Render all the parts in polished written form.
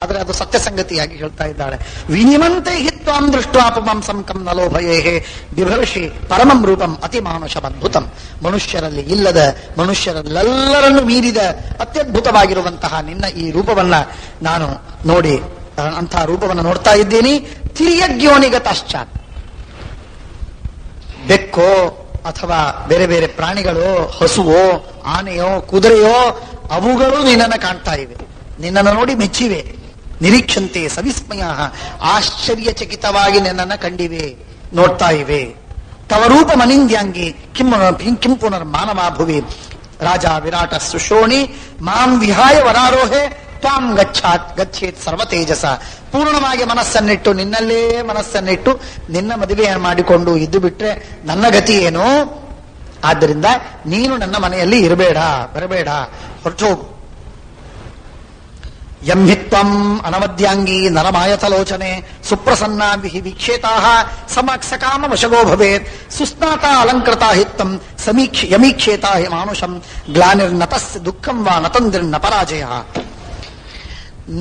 ಆದರೆ ಅದು ಸತ್ಯ ಸಂಗತಿಯಾಗಿ ಹೇಳ್ತಾ ಇದ್ದಾಳೆ. ವಿನಿಮಂತೆ ಹಿತ್ವಾಂ ದೃಷ್ಟ್ವಾ ಪುಮಾಂಸಂ ಕಂ ನಲೋಭಯೇ ಬಿಭರ್ಷಿ ಪರಮಂ ರೂಪಂ ಅತಿ ಮಾನುಷಮದ್ಭುತಂ. ಮನುಷ್ಯರಲ್ಲಿ ಇಲ್ಲದ, ಮನುಷ್ಯರಲ್ಲೆಲ್ಲರನ್ನು ಮೀರಿದ ಅತ್ಯದ್ಭುತವಾಗಿರುವಂತಹ ನಿನ್ನ ಈ ರೂಪವನ್ನ ನಾನು ನೋಡಿ, ಅಂತಹ ರೂಪವನ್ನು ನೋಡ್ತಾ ಇದ್ದೀನಿ. ತಿರ್ಯಗ್ಯೋನಿಗತಶ್ಚಾತ್, ಬೆಕ್ಕೋ ಅಥವಾ ಬೇರೆ ಬೇರೆ ಪ್ರಾಣಿಗಳು, ಹಸುವೋ ಆನೆಯೋ ಕುದುರೆಯೋ, ಅವುಗಳು ನಿನ್ನನ್ನು ಕಾಣ್ತಾ ಇವೆ, ನಿನ್ನನ್ನು ನೋಡಿ ಮೆಚ್ಚಿವೆ. ನಿರೀಕ್ಷಂತೆ ಸವಿಸ್ಮಯ, ಆಶ್ಚರ್ಯಚಕಿತವಾಗಿ ನಿನ್ನನ್ನು ಕಂಡಿವೆ, ನೋಡ್ತಾ ಇವೆ. ತವ ರೂಪ ಮನಿಂದ್ಯಾಂಗಿ ಕಿಂ ಪುನರ್ ಮಾನವಾಭುವಿ ರಾಜ ವಿರಾಟ ಸುಶೋಣಿ ಮಾಂ ವಿಹಾಯ ವರಾರೋಹೆ ತ್ವಾಂ ಗಚ್ಚೇತ್ ಸರ್ವ ತೇಜಸ. ಪೂರ್ಣವಾಗಿ ಮನಸ್ಸನ್ನಿಟ್ಟು, ನಿನ್ನಲ್ಲೇ ಮನಸ್ಸನ್ನಿಟ್ಟು ನಿನ್ನ ಮದುವೆ ಮಾಡಿಕೊಂಡು ಇದ್ದು ಬಿಟ್ರೆ ನನ್ನ ಗತಿ ಏನು? ಆದ್ದರಿಂದ ನೀನು ನನ್ನ ಮನೆಯಲ್ಲಿ ಇರಬೇಡ, ಬರಬೇಡ, ಹೊರಟೋಗು. ಯಂಹಿತ್ವಂ ಅನವದ್ಯಾಂಗಿ ನರಮಾಯತಲೋಚನೆ ಸುಪ್ರಸನ್ನ ವೀಕ್ಷೇತಾ ಸಕಾಮ ವಶಗೋ ಭವೇತ್ ಸುಸ್ನಾತ ಅಲಂಕೃತ ಹಿತ್ತಂ ಯಮೀಕ್ಷೇತಾ ಹಿ ಮಾನುಷಂ ಗ್ಲಾನಿರ್ನತಸ್ಯ ದುಃಖಂ ವಾ ನತಂದ್ರಿರ್ನ ಪರಾಜಯ.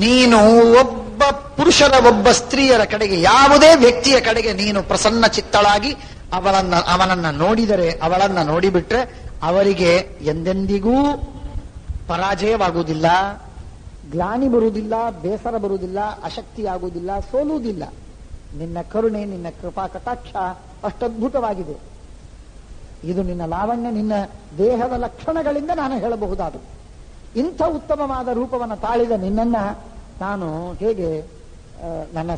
ನೀನು ಒಬ್ಬ ಪುರುಷರ, ಒಬ್ಬ ಸ್ತ್ರೀಯರ ಕಡೆಗೆ, ಯಾವುದೇ ವ್ಯಕ್ತಿಯ ಕಡೆಗೆ ನೀನು ಪ್ರಸನ್ನ ಚಿತ್ತಳಾಗಿ ಅವನನ್ನ ನೋಡಿದರೆ, ಅವಳನ್ನ ನೋಡಿಬಿಟ್ರೆ ಅವರಿಗೆ ಎಂದೆಂದಿಗೂ ಪರಾಜಯವಾಗುವುದಿಲ್ಲ, ಗ್ಲಾನಿ ಬರುವುದಿಲ್ಲ, ಬೇಸರ ಬರುವುದಿಲ್ಲ, ಅಶಕ್ತಿಯಾಗುವುದಿಲ್ಲ, ಸೋಲುವುದಿಲ್ಲ. ನಿನ್ನ ಕರುಣೆ, ನಿನ್ನ ಕೃಪಾ ಕಟಾಕ್ಷ ಅಷ್ಟದ್ಭುತವಾಗಿದೆ. ಇದು ನಿನ್ನ ಲಾವಣ್ಯ, ನಿನ್ನ ದೇಹದ ಲಕ್ಷಣಗಳಿಂದ ನಾನು ಹೇಳಬಹುದಾದ. ಇಂಥ ಉತ್ತಮವಾದ ರೂಪವನ್ನು ತಾಳಿದ ನಿನ್ನನ್ನ ನಾನು ಹೇಗೆ ನನ್ನ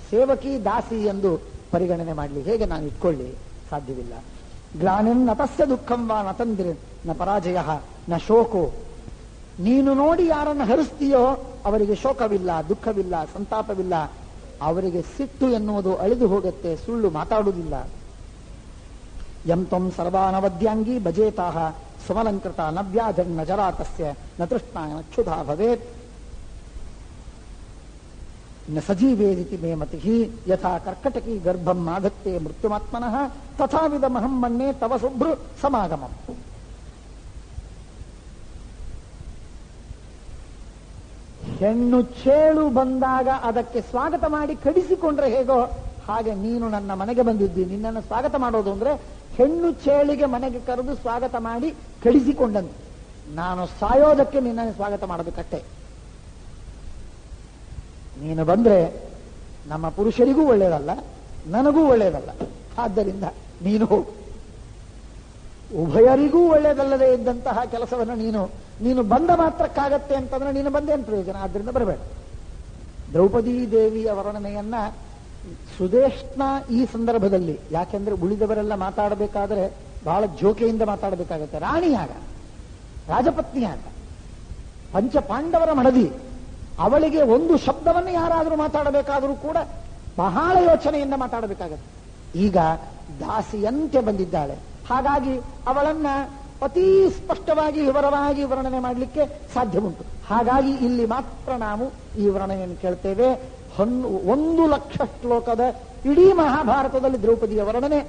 ಸೇವಕಿ ದಾಸಿ ಎಂದು ಪರಿಗಣನೆ ಮಾಡಲಿ, ಹೇಗೆ ನಾನು ಇಟ್ಕೊಳ್ಳಿ? ಸಾಧ್ಯವಿಲ್ಲ. ಗ್ಲಾನಿನ್ ನತಸ್ಯ ದುಃಖಂ ವಾ ನತಂದಿರ್ ನ ಪರಾಜಯ ನ ಶೋಕೋ. ನೀನು ನೋಡಿ ಯಾರನ್ನು ಹರಿಸ್ತೀಯೋ ಅವರಿಗೆ ಶೋಕವಿಲ್ಲ, ದುಃಖವಿಲ್ಲ, ಸಂತಾಪವಿಲ್ಲ. ಅವರಿಗೆ ಸಿಟ್ಟು ಎನ್ನುವುದು ಅಳಿದು ಹೋಗುತ್ತೆ, ಸುಳ್ಳು ಮಾತಾಡುವುದಿಲ್ಲ. ಯಂ ತ್ವಂ ಸರ್ವಾನವದ್ಯಾಂಗಿ ಭಜೇತಾಹ ಸುಮಲಂಕೃತ ನವ್ಯಾಜನ್ನ ಜರಾತಸ್ಯ ನ ತೃಷ್ಣಾಯ ನಕ್ಷುಧಾ ಭವೇತ್ ನ ಸಜೀವೇದಿತಿ ಮೇ ಮತಿಃ ಯಥಾ ಕರ್ಕಟಕಿ ಗರ್ಭಂ ಆಧತ್ತೆ ಮೃತ್ಯುಮಾತ್ಮನಃ ತಥಾವಿಧಮಹಂ ಮನ್ಯೆ ತವ ಶುಭ್ರ ಸಮಾಗಮಂ. ಹೆಣ್ಣು ಚೇಳು ಬಂದಾಗ ಅದಕ್ಕೆ ಸ್ವಾಗತ ಮಾಡಿ ಕಡಿಸಿಕೊಂಡ್ರೆ ಹೇಗೋ ಹಾಗೆ ನೀನು ನನ್ನ ಮನೆಗೆ ಬಂದಿದ್ದಿ. ನಿನ್ನನ್ನು ಸ್ವಾಗತ ಮಾಡೋದು ಅಂದ್ರೆ ಹೆಣ್ಣು ಚೇಳಿಗೆ ಮನೆಗೆ ಕರೆದು ಸ್ವಾಗತ ಮಾಡಿ ಕಡಿಸಿಕೊಂಡಂತೆ. ನಾನು ಸಾಯೋದಕ್ಕೆ ನಿನ್ನನ್ನು ಸ್ವಾಗತ ಮಾಡಬೇಕಷ್ಟೇ. ನೀನು ಬಂದ್ರೆ ನಮ್ಮ ಪುರುಷರಿಗೂ ಒಳ್ಳೆಯದಲ್ಲ, ನನಗೂ ಒಳ್ಳೆಯದಲ್ಲ. ಆದ್ದರಿಂದ ನೀನು ಹೋಗು. ಉಭಯರಿಗೂ ಒಳ್ಳೆಯದಲ್ಲದೆ ಇದ್ದಂತಹ ಕೆಲಸವನ್ನು ನೀನು ಬಂದ ಮಾತ್ರಕ್ಕಾಗತ್ತೆ ಅಂತಂದ್ರೆ ನೀನು ಬಂದೇನು ಪ್ರಯೋಜನ? ಆದ್ದರಿಂದ ಬರಬೇಡ. ದ್ರೌಪದಿ ದೇವಿಯ ವರ್ಣನೆಯನ್ನ ಸುದೇಶ್ನ ಈ ಸಂದರ್ಭದಲ್ಲಿ, ಯಾಕೆಂದ್ರೆ ಉಳಿದವರೆಲ್ಲ ಮಾತಾಡಬೇಕಾದ್ರೆ ಬಹಳ ಜೋಕೆಯಿಂದ ಮಾತಾಡಬೇಕಾಗತ್ತೆ. ರಾಣಿಯಾಗ, ರಾಜಪತ್ನಿಯಾಗ, ಪಂಚ ಪಾಂಡವರ ಮಡದಿ, ಅವಳಿಗೆ ಒಂದು ಶಬ್ದವನ್ನು ಯಾರಾದರೂ ಮಾತಾಡಬೇಕಾದರೂ ಕೂಡ ಬಹಳ ಯೋಚನೆಯಿಂದ ಮಾತಾಡಬೇಕಾಗತ್ತೆ. ಈಗ ದಾಸಿಯಂತೆ ಬಂದಿದ್ದಾಳೆ, ಹಾಗಾಗಿ ಅವಳನ್ನ ಅತೀ ಸ್ಪಷ್ಟವಾಗಿ ವಿವರವಾಗಿ ವರ್ಣನೆ ಮಾಡಲಿಕ್ಕೆ ಸಾಧ್ಯ ಉಂಟು. ಹಾಗಾಗಿ ಇಲ್ಲಿ ಮಾತ್ರ ನಾವು ಈ ವರ್ಣನೆಯನ್ನು ಕೇಳ್ತೇವೆ. 1,00,000 ಶ್ಲೋಕದ ಇಡೀ ಮಹಾಭಾರತದಲ್ಲಿ ದ್ರೌಪದಿಯ ವರ್ಣನೆ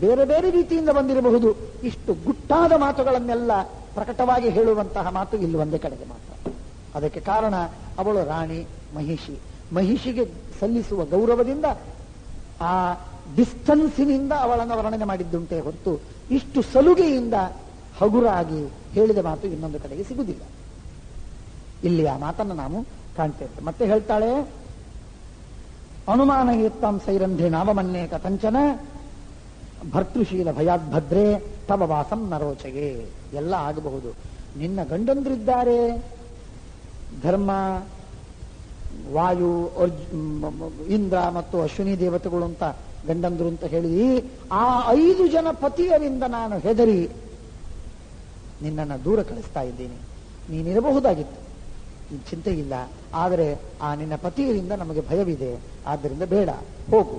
ಬೇರೆ ಬೇರೆ ರೀತಿಯಿಂದ ಬಂದಿರಬಹುದು. ಇಷ್ಟು ಗುಟ್ಟಾದ ಮಾತುಗಳನ್ನೆಲ್ಲ ಪ್ರಕಟವಾಗಿ ಹೇಳುವಂತಹ ಮಾತು ಇಲ್ಲಿ ಒಂದೇ ಕಡೆಗೆ ಮಾತ್ರ. ಅದಕ್ಕೆ ಕಾರಣ ಅವಳು ರಾಣಿ ಮಹಿಷಿ. ಮಹಿಷಿಗೆ ಸಲ್ಲಿಸುವ ಗೌರವದಿಂದ ಆ ಡಿಸ್ಟನ್ಸಿನಿಂದ ಅವಳನ್ನು ವರ್ಣನೆ ಮಾಡಿದ್ದುಂಟೆ ಹೊರತು ಇಷ್ಟು ಸಲುಗೆಯಿಂದ ಹಗುರಾಗಿ ಹೇಳಿದ ಮಾತು ಇನ್ನೊಂದು ಕಡೆಗೆ ಸಿಗುವುದಿಲ್ಲ. ಇಲ್ಲಿ ಆ ಮಾತನ್ನು ನಾವು ಕಾಣ್ತೇವೆ. ಮತ್ತೆ ಹೇಳ್ತಾಳೆ, ಅನುಮಾನ ಏತ್ತಾಂ ಸೈರಂಧ್ರಿ ನಾವಮನ್ನೇ ಕಥಂಚನ ಭರ್ತೃಶೀಲ ಭಯಾದ್ಭದ್ರೇ ತವ ವಾಸಂ ನರೋಚಗೆ. ಎಲ್ಲ ಆಗಬಹುದು. ನಿನ್ನ ಗಂಡಂದ್ರಿದ್ದಾರೆ, ಧರ್ಮ, ವಾಯು, ಇಂದ್ರ ಮತ್ತು ಅಶ್ವಿನಿ ದೇವತೆಗಳು ಅಂತ ಗಂಡಂದ್ರು ಅಂತ ಹೇಳಿ ಆ 5 ಜನ ಪತಿಯರಿಂದ ನಾನು ಹೆದರಿ ನಿನ್ನನ್ನು ದೂರ ಕಳಿಸ್ತಾ ಇದ್ದೀನಿ. ನೀನಿರಬಹುದಾಗಿತ್ತು, ಚಿಂತೆ ಇಲ್ಲ. ಆದರೆ ಆ ನಿನ್ನ ಪತಿಯರಿಂದ ನಮಗೆ ಭಯವಿದೆ, ಆದ್ದರಿಂದ ಬೇಡ, ಹೋಗು.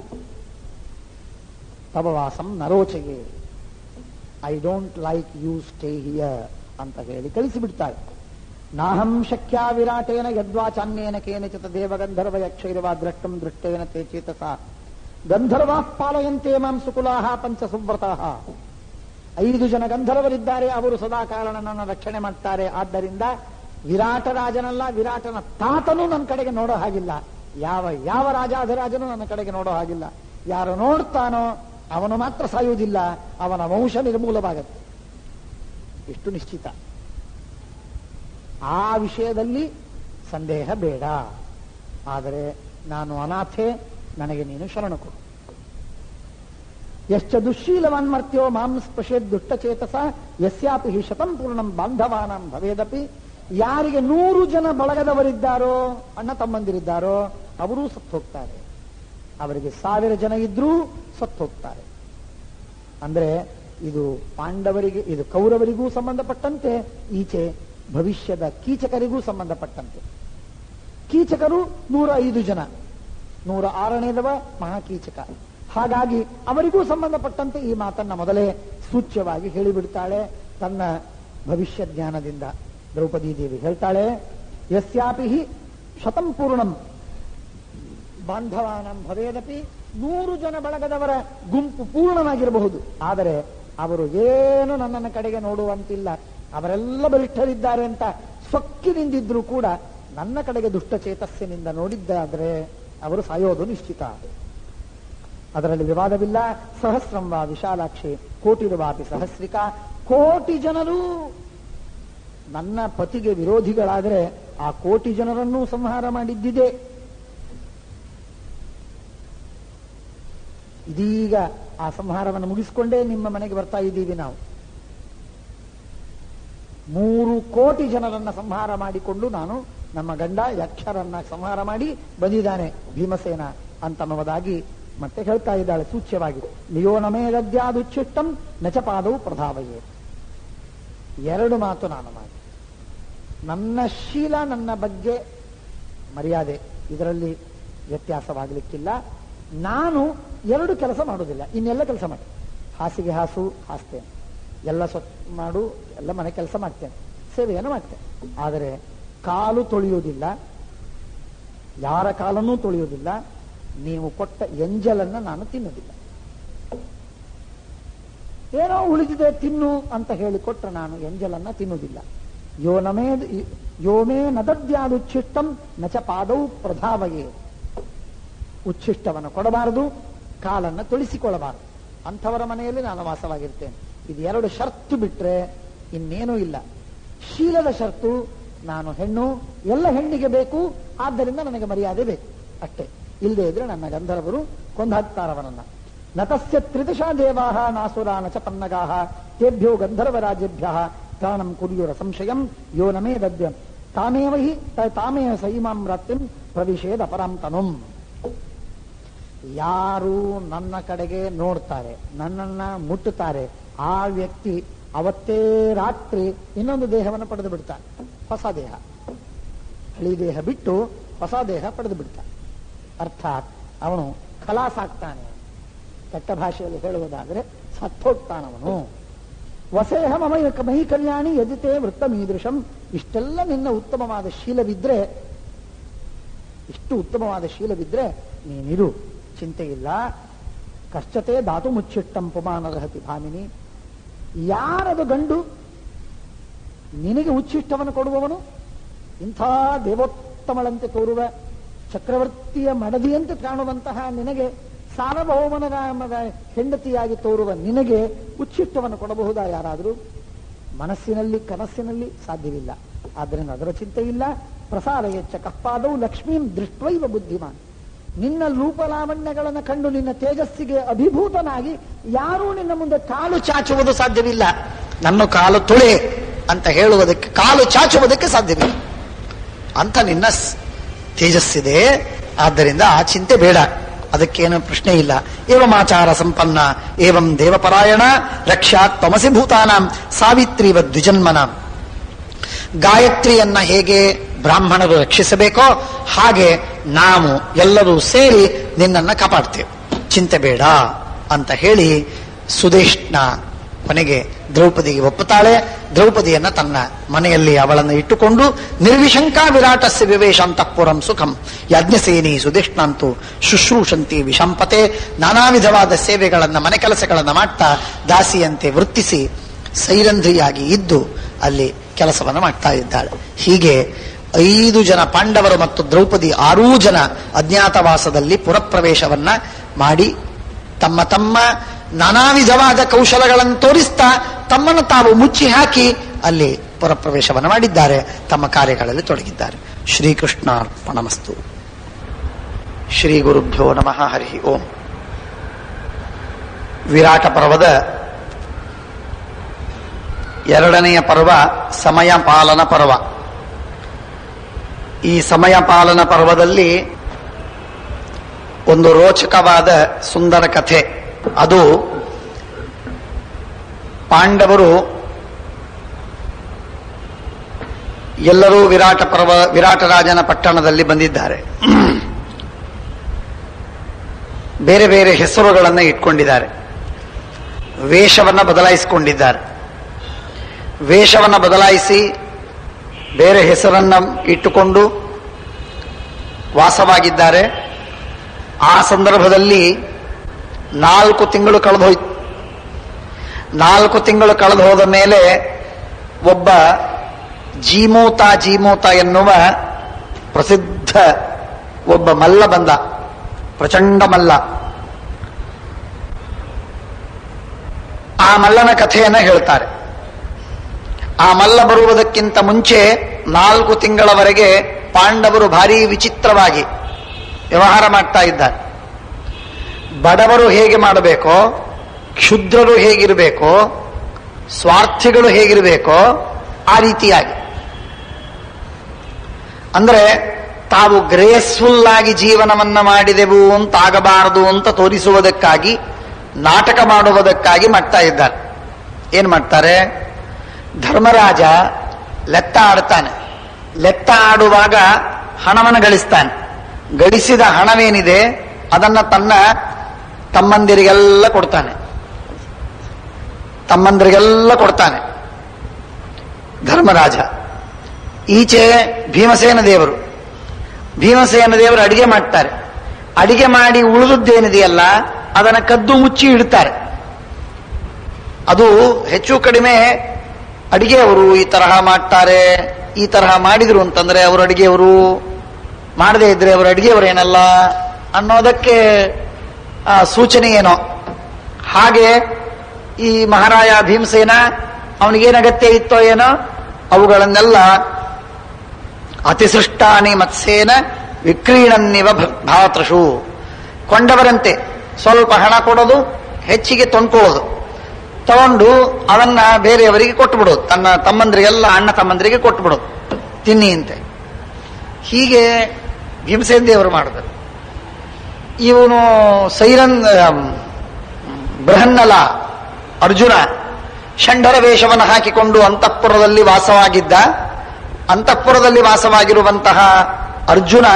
ತವವಾಸಂ ನರೋಚೆಗೆ, I don't like you stay here ಅಂತ ಹೇಳಿ ಕಳಿಸಿಬಿಡ್ತಾಳೆ. ನಾಹಂ ಶಕ್ಯ ವಿರಾಟೇನ ಯದ್ವಾಚಾನ್ಯೇನ ಕೇನಚಿತ ದೇವಗಂಧರ್ವ ಯಕ್ಷೈರವಾ ದ್ರಷ್ಟಂ ದೃಷ್ಟೇನ ತೇ ಚೇತಸ ಗಂಧರ್ವಾ ಪಾಲಯಂತೆ ಮಾಂ ಸುಕುಲಾಹ ಪಂಚ ಸುವ್ರತಾಹ. 5 ಜನ ಗಂಧರ್ವರಿದ್ದಾರೆ, ಅವರು ಸದಾ ಕಾಲ ನನ್ನನ್ನು ರಕ್ಷಣೆ ಮಾಡ್ತಾರೆ. ಆದ್ದರಿಂದ ವಿರಾಟ ರಾಜನಲ್ಲ, ವಿರಾಟನ ತಾತನೂ ನನ್ನ ಕಡೆಗೆ ನೋಡೋ ಹಾಗಿಲ್ಲ, ಯಾವ ರಾಜಾಧಿರಾಜನೂ ನನ್ನ ಕಡೆಗೆ ನೋಡೋ ಹಾಗಿಲ್ಲ. ಯಾರು ನೋಡ್ತಾನೋ ಅವನು ಮಾತ್ರ ಸಾಯುವುದಿಲ್ಲ, ಅವನ ವಂಶ ನಿರ್ಮೂಲವಾಗತ್ತೆ. ಇಷ್ಟು ನಿಶ್ಚಿತ. ಆ ವಿಷಯದಲ್ಲಿ ಸಂದೇಹ ಬೇಡ. ಆದರೆ ನಾನು ಅನಾಥೆ, ನನಗೆ ನೀನು ಶರಣ ಕೊಡು. ಯಶ್ಚ ದುಶ್ಶೀಲವಾನ್ಮರ್ತ್ಯೋ ಮಾಂ ಸ್ಪೃಶೇದ್ ದುಷ್ಟಚೇತಸ ಯಸ್ಯಾಪಿ ಹಿ ಶತಂ ಪೂರ್ಣಂ ಬಾಂಧವಾನಾಂ ಭವೇದಪಿ. ಯಾರಿಗೆ 100 ಜನ ಬಳಗದವರಿದ್ದಾರೋ, ಅಣ್ಣ ತಮ್ಮಂದಿರಿದ್ದಾರೋ, ಅವರೂ ಸತ್ತು ಹೋಗ್ತಾರೆ. ಅವರಿಗೆ 1000 ಜನ ಇದ್ರೂ ಸತ್ತು ಹೋಗ್ತಾರೆ. ಅಂದ್ರೆ ಇದು ಪಾಂಡವರಿಗೆ, ಇದು ಕೌರವರಿಗೂ ಸಂಬಂಧಪಟ್ಟಂತೆ, ಈಚೆ ಭವಿಷ್ಯದ ಕೀಚಕರಿಗೂ ಸಂಬಂಧಪಟ್ಟಂತೆ. ಕೀಚಕರು 105 ಜನ, 106ನೇದವ ಮಹಾಕೀಚಕ. ಹಾಗಾಗಿ ಅವರಿಗೂ ಸಂಬಂಧಪಟ್ಟಂತೆ ಈ ಮಾತನ್ನ ಮೊದಲೇ ಸೂಚ್ಯವಾಗಿ ಹೇಳಿಬಿಡ್ತಾಳೆ. ತನ್ನ ಭವಿಷ್ಯ ಜ್ಞಾನದಿಂದ ದ್ರೌಪದಿ ದೇವಿ ಹೇಳ್ತಾಳೆ, ಯಸ್ಯಾಪಿ ಹಿ ಶತಂ ಪೂರ್ಣಂ ಬಾಂಧವಾನಂ ಭವೇದಪಿ. 100 ಜನ ಬಳಗದವರ ಗುಂಪು ಪೂರ್ಣವಾಗಿರಬಹುದು, ಆದರೆ ಅವರು ಏನು ನನ್ನನ್ನ ಕಡೆಗೆ ನೋಡುವಂತಿಲ್ಲ, ಅವರೆಲ್ಲ ಬಲಿಷ್ಠರಿದ್ದಾರೆ ಅಂತ ಸೊಕ್ಕಿನಿಂದಿದ್ರು ಕೂಡ ನನ್ನ ಕಡೆಗೆ ದುಷ್ಟಚೇತಸ್ಸಿನಿಂದ ನೋಡಿದ್ದಾದ್ರೆ ಅವರು ಸಾಯೋದು ನಿಶ್ಚಿತ. ಅದರಲ್ಲಿ ವಿವಾದವಿಲ್ಲ. ಸಹಸ್ರಂ ವಾ ವಿಶಾಲಾಕ್ಷಿ ಕೋಟಿರುವಾಪಿ ಸಹಸ್ರಿಕಾ. 1,000,000 ಜನರು ನನ್ನ ಪತಿಗೆ ವಿರೋಧಿಗಳಾದರೆ ಆ 1,000,000 ಜನರನ್ನೂ ಸಂಹಾರ ಮಾಡಿದ್ದಿದೆ. ಇದೀಗ ಆ ಸಂಹಾರವನ್ನು ಮುಗಿಸಿಕೊಂಡೇ ನಿಮ್ಮ ಮನೆಗೆ ಬರ್ತಾ ಇದ್ದೀವಿ ನಾವು. 3,000,000 ಜನರನ್ನ ಸಂಹಾರ ಮಾಡಿಕೊಂಡು ನಾನು ನಮ್ಮ ಗಂಡ ಯಕ್ಷರನ್ನ ಸಂಹಾರ ಮಾಡಿ ಬಂದಿದ್ದಾನೆ ಭೀಮಸೇನ ಅಂತನ್ನುವುದಾಗಿ ಮತ್ತೆ ಹೇಳ್ತಾ ಇದ್ದಾಳೆ ಸೂಚ್ಯವಾಗಿ. ಲಿಯೋನಮೇ ದದ್ಯಾದುಚ್ಛಿಷ್ಟಂ ನಚಪಾದವು ಪ್ರಧಾವಯೇ. 2 ಮಾತು ನಾನು ಮಾಡಿ. ನನ್ನ ಶೀಲ, ನನ್ನ ಬಗ್ಗೆ ಮರ್ಯಾದೆ, ಇದರಲ್ಲಿ ವ್ಯತ್ಯಾಸವಾಗಲಿಕ್ಕಿಲ್ಲ. ನಾನು 2 ಕೆಲಸ ಮಾಡುವುದಿಲ್ಲ, ಇನ್ನೆಲ್ಲ ಕೆಲಸ ಮಾಡಿ. ಹಾಸಿಗೆ ಹಾಸ್ತೇನೆ, ಎಲ್ಲ ಮಾಡು, ಎಲ್ಲ ಮನೆ ಕೆಲಸ ಮಾಡ್ತೇನೆ, ಸೇವೆಯನ್ನು ಮಾಡ್ತೇನೆ. ಆದರೆ ಕಾಲು ತೊಳೆಯುವುದಿಲ್ಲ, ಯಾರ ಕಾಲನ್ನೂ ತೊಳೆಯುವುದಿಲ್ಲ. ನೀವು ಕೊಟ್ಟ ಎಂಜಲನ್ನ ನಾನು ತಿನ್ನುವುದಿಲ್ಲ. ಏನೋ ಉಳಿದಿದೆ ತಿನ್ನು ಅಂತ ಹೇಳಿಕೊಟ್ರೆ ನಾನು ಎಂಜಲನ್ನ ತಿನ್ನುವುದಿಲ್ಲ. ಯೋಮೇ ನದದ್ಯಾದುಚ್ಛಿಷ್ಟಂ ನಚ ಪಾದವು ಪ್ರಧಾವಯೇ. ಉಚ್ಛಿಷ್ಟವನ್ನು ಕೊಡಬಾರದು, ಕಾಲನ್ನ ತೊಳಿಸಿಕೊಳ್ಳಬಾರದು. ಅಂಥವರ ಮನೆಯಲ್ಲಿ ನಾನು ವಾಸವಾಗಿರ್ತೇನೆ. ಇದು 2 ಷರತ್ತು ಬಿಟ್ರೆ ಇನ್ನೇನೂ ಇಲ್ಲ. ಶೀಲದ ಷರತ್ತು, ನಾನು ಹೆಣ್ಣು, ಎಲ್ಲ ಹೆಣ್ಣಿಗೆ ಬೇಕು, ಆದ್ದರಿಂದ ನನಗೆ ಮರ್ಯಾದೆ ಬೇಕು ಅಷ್ಟೇ. ಇಲ್ಲದೆ ಇದ್ರೆ ನನ್ನ ಗಂಧರ್ವರು ಕೊಂದಾಕ್ತಾರವನನ್ನ. ನತಸ್ಯ ತ್ರಿದಶಾ ದೇವಾಹ ನಾಸುರಾ ನಚ ಪನ್ನಗಾಹ ತೇಭ್ಯೋ ಗಂಧರ್ವರಾಜೇಭ್ಯ ತ್ರಾಣಂ ಕುರ್ಯುರ ಸಂಶಯಂ ಯೋ ನಮೇ ದದ್ಯ ತಾಮೇವ ಹಿ ತಾಮೇವ ಸೈಮಾಂ ರಾತ್ರಿಂ ಪ್ರವಿಶೇದ ಅಪರಾಂ ತನುಂ. ಯಾರು ನನ್ನ ಕಡೆಗೆ ನೋಡ್ತಾರೆ, ನನ್ನನ್ನ ಮುಟ್ಟುತ್ತಾರೆ, ಆ ವ್ಯಕ್ತಿ ಅವತ್ತೇ ರಾತ್ರಿ ಇನ್ನೊಂದು ದೇಹವನ್ನು ಪಡೆದು ಬಿಡ್ತಾನೆ. ಹೊಸ ದೇಹ, ಹಳಿ ದೇಹ ಬಿಟ್ಟು ಹೊಸ ದೇಹ ಪಡೆದು ಬಿಡ್ತಾನೆ. ಅರ್ಥಾತ್ ಅವನು ಖಲಾಸಾಗ್ತಾನೆ. ಕೆಟ್ಟ ಭಾಷೆಯಲ್ಲಿ ಹೇಳುವುದಾದರೆ ಸತ್ತೋಗ್ತಾನವನು. ವಸೇಹ ಮಮ ಮಹಿ ಕಲ್ಯಾಣಿ ಯದಿತೇ ವೃತ್ತಮೀದೃಶಂ. ಇಷ್ಟೆಲ್ಲ ನಿನ್ನ ಉತ್ತಮವಾದ ಶೀಲವಿದ್ರೆ, ಇಷ್ಟು ಉತ್ತಮವಾದ ಶೀಲವಿದ್ರೆ ನೀನಿರು, ಚಿಂತೆ ಇಲ್ಲ. ಕಶ್ಚತೆ ಧಾತು ಮುಚ್ಚಿಟ್ಟಂ ಪುಮಾನರಹತಿ ಭಾಮಿನಿ. ಯಾರದು ಗಂಡು ನಿನಗೆ ಉಚ್ಛಿಷ್ಟವನ್ನು ಕೊಡುವವನು? ಇಂಥ ದೇವೋತ್ತಮಳಂತೆ ತೋರುವ, ಚಕ್ರವರ್ತಿಯ ಮಡದಿಯಂತೆ ಕಾಣುವಂತಹ ನಿನಗೆ, ಸಾರ್ವಭೌಮನ ಹೆಂಡತಿಯಾಗಿ ತೋರುವ ನಿನಗೆ ಉಚ್ಛಿಷ್ಟವನ್ನು ಕೊಡಬಹುದಾ ಯಾರಾದರೂ? ಮನಸ್ಸಿನಲ್ಲಿ ಕನಸಿನಲ್ಲಿ ಸಾಧ್ಯವಿಲ್ಲ. ಆದ್ದರಿಂದ ಅದರ ಚಿಂತೆ ಇಲ್ಲ. ಪ್ರಸಾರಯಚ್ಚ ಕಪ್ಪಾದವು ಲಕ್ಷ್ಮೀಂ ದೃಷ್ಟ್ವೈವ ಬುದ್ಧಿಮಾನ್. ನಿನ್ನ ರೂಪಲಾವಣ್ಯಗಳನ್ನು ಕಂಡು ನಿನ್ನ ತೇಜಸ್ಸಿಗೆ ಅಭಿಭೂತನಾಗಿ ಯಾರೂ ನಿನ್ನ ಮುಂದೆ ಕಾಲು ಚಾಚುವುದು ಸಾಧ್ಯವಿಲ್ಲ. ನನ್ನ ಕಾಲು ತುಳೆ ಅಂತ ಹೇಳುವುದಕ್ಕೆ, ಕಾಲು ಚಾಚುವುದಕ್ಕೆ ಸಾಧ್ಯವಿಲ್ಲ. ಅಂತ ನಿನ್ನ ತೇಜಸ್ಸಿದೆ. ಆದ್ದರಿಂದ ಆ ಚಿಂತೆ ಬೇಡ, ಅದಕ್ಕೇನು ಪ್ರಶ್ನೆ ಇಲ್ಲ. ಏವಮಾಚಾರ ಸಂಪನ್ನ ಏವಂ ದೇವಪರಾಯಣ ರಕ್ಷಾತ್ ತಮಸಿ ಭೂತಾನಾಂ ಸಾವಿತ್ರೀವ ದ್ವಿಜನ್ಮನಾಂ. ಗಾಯತ್ರಿಯನ್ನ ಹೇಗೆ ಬ್ರಾಹ್ಮಣರು ರಕ್ಷಿಸಬೇಕೋ ಹಾಗೆ ನಾವು ಎಲ್ಲರೂ ಸೇರಿ ನಿನ್ನನ್ನ ಕಾಪಾಡ್ತೇವೆ, ಚಿಂತೆ ಬೇಡ ಅಂತ ಹೇಳಿ ಸುದೇಶ್ನ ಕೊನೆಗೆ ದ್ರೌಪದಿಗೆ ಒಪ್ಪುತ್ತಾಳೆ. ದ್ರೌಪದಿಯನ್ನ ತನ್ನ ಮನೆಯಲ್ಲಿ ಅವಳನ್ನು ಇಟ್ಟುಕೊಂಡು ನಿರ್ವಿಶಂಕ ವಿರಾಟಸ್ಯ ವಿವೇಶ ಅಂತಃಪುರಂ ಸುಖಂ ಯಜ್ಞಸೇನಿ ಸುದೇಶ್ನಂತೂ ಶುಶ್ರೂಷಂತಿ ವಿಷಂಪತೆ. ನಾನಾ ವಿಧವಾದ ಸೇವೆಗಳನ್ನ, ಮನೆ ಕೆಲಸಗಳನ್ನ ಮಾಡ್ತಾ ದಾಸಿಯಂತೆ ವೃತ್ತಿಸಿ ಸೈರಂಧ್ರಿಯಾಗಿ ಇದ್ದು ಅಲ್ಲಿ ಕೆಲಸವನ್ನು ಮಾಡ್ತಾ ಇದ್ದಾಳೆ. ಹೀಗೆ 5 ಜನ ಪಾಂಡವರು ಮತ್ತು ದ್ರೌಪದಿ 6 ಜನ ಅಜ್ಞಾತವಾಸದಲ್ಲಿ ಪುರಪ್ರವೇಶವನ್ನ ಮಾಡಿ ತಮ್ಮ ತಮ್ಮ ನಾನಾ ವಿಧವಾದ ಕೌಶಲಗಳನ್ನು ತೋರಿಸ್ತಾ ತಮ್ಮನ್ನು ತಾವು ಮುಚ್ಚಿ ಹಾಕಿ ಅಲ್ಲಿ ಪುರಪ್ರವೇಶವನ್ನು ಮಾಡಿದ್ದಾರೆ, ತಮ್ಮ ಕಾರ್ಯಗಳಲ್ಲಿ ತೊಡಗಿದ್ದಾರೆ. ಶ್ರೀಕೃಷ್ಣಾರ್ಪಣಮಸ್ತು. ಶ್ರೀ ಗುರುಭ್ಯೋ ನಮಃ. ಹರಿ ಓಂ. ವಿರಾಟ ಪರ್ವದ 2ನೆಯ ಪರ್ವ ಸಮಯ ಪಾಲನ ಪರ್ವ. ಈ ಸಮಯ ಪಾಲನ ಪರ್ವದಲ್ಲಿ ಒಂದು ರೋಚಕವಾದ ಸುಂದರ ಕಥೆ. ಅದು ಪಾಂಡವರು ಎಲ್ಲರೂ ವಿರಾಟರಾಜನ ಪಟ್ಟಣದಲ್ಲಿ ಬಂದಿದ್ದಾರೆ. ಬೇರೆ ಬೇರೆ ಹೆಸರುಗಳನ್ನು ಇಟ್ಕೊಂಡಿದ್ದಾರೆ, ವೇಷವನ್ನ ಬದಲಾಯಿಸಿಕೊಂಡಿದ್ದಾರೆ. ವೇಷವನ್ನ ಬದಲಾಯಿಸಿ ಬೇರೆ ಹೆಸರನ್ನ ಇಟ್ಟುಕೊಂಡು ವಾಸವಾಗಿದ್ದಾರೆ. ಆ ಸಂದರ್ಭದಲ್ಲಿ 4 ತಿಂಗಳು ಕಳೆದೋಯ್ತು. 4 ತಿಂಗಳು ಕಳೆದು ಹೋದ ಮೇಲೆ ಒಬ್ಬ ಜೀಮೂತ ಎನ್ನುವ ಪ್ರಸಿದ್ಧ ಒಬ್ಬ ಮಲ್ಲ ಬಂದ, ಪ್ರಚಂಡ ಮಲ್ಲ. ಆ ಮಲ್ಲನ ಕಥೆಯನ್ನ ಹೇಳ್ತಾರೆ. ಆ ಮಲ್ಲ ಬರುವುದಕ್ಕಿಂತ ಮುಂಚೆ 4 ತಿಂಗಳವರೆಗೆ ಪಾಂಡವರು ಭಾರಿ ವಿಚಿತ್ರವಾಗಿ ವ್ಯವಹಾರ ಮಾಡ್ತಾ ಇದ್ದಾರೆ. ಬಡವರು ಹೇಗೆ ಮಾಡಬೇಕೋ, ಕ್ಷುದ್ರರು ಹೇಗಿರಬೇಕೋ, ಸ್ವಾರ್ಥಿಗಳು ಹೇಗಿರಬೇಕೋ ಆ ರೀತಿಯಾಗಿ, ಅಂದ್ರೆ ತಾವು ಗ್ರೇಸ್ಫುಲ್ ಆಗಿ ಜೀವನವನ್ನ ಮಾಡಿದೆವು ಅಂತ ಆಗಬಾರದು ಅಂತ ತೋರಿಸುವುದಕ್ಕಾಗಿ, ನಾಟಕ ಮಾಡುವುದಕ್ಕಾಗಿ ಮಾಡ್ತಾ ಇದ್ದಾರೆ. ಏನ್ ಮಾಡ್ತಾರೆ? ಧರ್ಮರಾಜ ಲೆತ್ತ ಆಡ್ತಾನೆ. ಲೆತ್ತ ಆಡುವಾಗ ಹಣವನ್ನು ಗಳಿಸ್ತಾನೆ. ಗಳಿಸಿದ ಹಣವೇನಿದೆ ಅದನ್ನ ತನ್ನ ತಮ್ಮಂದಿರಿಗೆಲ್ಲ ಕೊಡ್ತಾನೆ ಧರ್ಮರಾಜ. ಈಚೆ ಭೀಮಸೇನ ದೇವರು ಅಡಿಗೆ ಮಾಡ್ತಾರೆ. ಅಡಿಗೆ ಮಾಡಿ ಉಳಿದದ್ದೇನಿದೆಯಲ್ಲ ಅದನ್ನ ಕದ್ದು ಮುಚ್ಚಿ ಇಡ್ತಾರೆ. ಅದು ಹೆಚ್ಚು ಕಡಿಮೆ ಅಡಿಗೆಯವರು ಈ ತರಹ ಮಾಡ್ತಾರೆ, ಈ ತರಹ ಮಾಡಿದ್ರು ಅಂತಂದ್ರೆ ಅವರು ಅಡಿಗೆಯವರು, ಮಾಡದೇ ಇದ್ರೆ ಅವರು ಅಡಿಗೆಯವರೇನಲ್ಲ ಅನ್ನೋದಕ್ಕೆ ಸೂಚನೆ ಏನೋ. ಹಾಗೆ ಈ ಮಹಾರಾಯ ಭೀಮಸೇನ ಅವನಿಗೇನು ಅಗತ್ಯ ಇತ್ತೋ ಏನೋ ಅವುಗಳನ್ನೆಲ್ಲ ಅತಿಸೃಷ್ಟಾನಿ ಮತ್ಸ್ಯೇನ ವಿಕ್ರೀಣನ್ನಿವ ಭಾತೃಷು, ಕೊಂಡವರಂತೆ ಸ್ವಲ್ಪ ಹಣ ಕೊಡೋದು, ಹೆಚ್ಚಿಗೆ ತೊಂದ್ಕೊಳ್ಳೋದು, ತಗೊಂಡು ಅವನ್ನ ಬೇರೆಯವರಿಗೆ ಕೊಟ್ಟುಬಿಡೋದು, ತನ್ನ ತಮ್ಮಂದ್ರಿಗೆಲ್ಲ ಅಣ್ಣ ತಮ್ಮಂದ್ರಿಗೆ ಕೊಟ್ಟುಬಿಡೋದು, ತಿನ್ನಿ ಅಂತೆ. ಹೀಗೆ ಭೀಮಸೇನ ದೇವರು ಮಾಡಿದರು. ಇವನು ಬೃಹನ್ನಲ ಅರ್ಜುನ ಷಂಡರ ವೇಷವನ್ನು ಹಾಕಿಕೊಂಡು ಅಂತಃಪುರದಲ್ಲಿ ವಾಸವಾಗಿದ್ದ. ಅಂತಃಪುರದಲ್ಲಿ ವಾಸವಾಗಿರುವಂತಹ ಅರ್ಜುನ